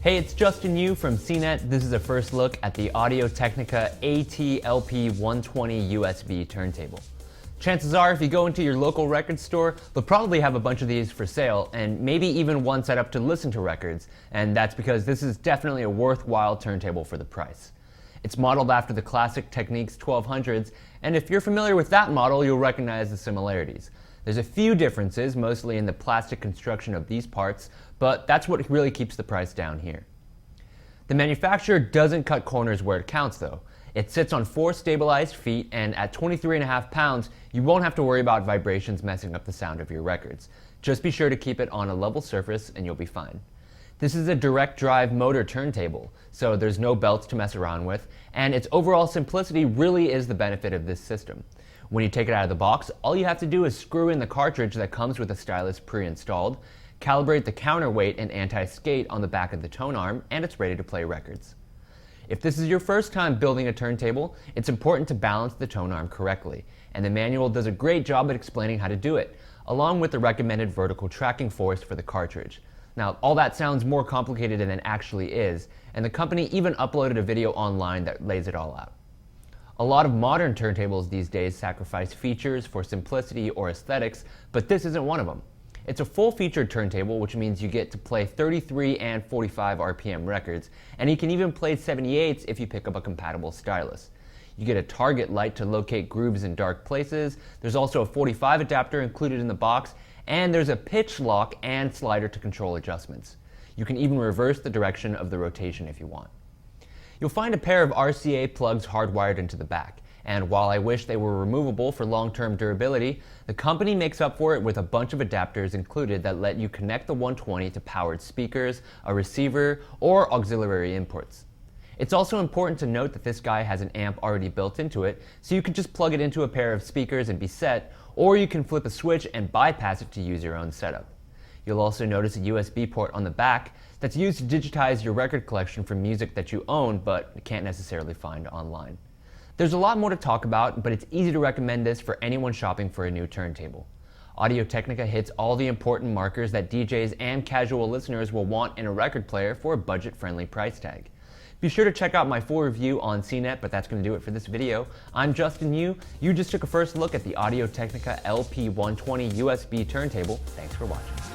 Hey, it's Justin Yu from CNET. This is a first look at the Audio-Technica LP120 USB turntable. Chances are, if you go into your local record store, they'll probably have a bunch of these for sale, and maybe even one set up to listen to records, and that's because this is definitely a worthwhile turntable for the price. It's modeled after the classic Technics 1200s, and if you're familiar with that model, you'll recognize the similarities. There's a few differences, mostly in the plastic construction of these parts, but that's what really keeps the price down here. The manufacturer doesn't cut corners where it counts though. It sits on 4 stabilized feet, and at 23.5 pounds, you won't have to worry about vibrations messing up the sound of your records. Just be sure to keep it on a level surface and you'll be fine. This is a direct drive motor turntable, so there's no belts to mess around with, and its overall simplicity really is the benefit of this system. When you take it out of the box, all you have to do is screw in the cartridge that comes with the stylus pre-installed, calibrate the counterweight and anti-skate on the back of the tone arm, and it's ready to play records. If this is your first time building a turntable, it's important to balance the tone arm correctly, and the manual does a great job at explaining how to do it, along with the recommended vertical tracking force for the cartridge. Now, all that sounds more complicated than it actually is, and the company even uploaded a video online that lays it all out. A lot of modern turntables these days sacrifice features for simplicity or aesthetics, but this isn't one of them. It's a full-featured turntable, which means you get to play 33 and 45 RPM records, and you can even play 78s if you pick up a compatible stylus. You get a target light to locate grooves in dark places, there's also a 45 adapter included in the box, and there's a pitch lock and slider to control adjustments. You can even reverse the direction of the rotation if you want. You'll find a pair of RCA plugs hardwired into the back, and while I wish they were removable for long-term durability, the company makes up for it with a bunch of adapters included that let you connect the 120 to powered speakers, a receiver, or auxiliary inputs. It's also important to note that this guy has an amp already built into it, so you can just plug it into a pair of speakers and be set, or you can flip a switch and bypass it to use your own setup. You'll also notice a USB port on the back that's used to digitize your record collection for music that you own but can't necessarily find online. There's a lot more to talk about, but it's easy to recommend this for anyone shopping for a new turntable. Audio-Technica hits all the important markers that DJs and casual listeners will want in a record player for a budget-friendly price tag. Be sure to check out my full review on CNET, but that's going to do it for this video. I'm Justin Yu. You just took a first look at the Audio-Technica LP120 USB turntable. Thanks for watching.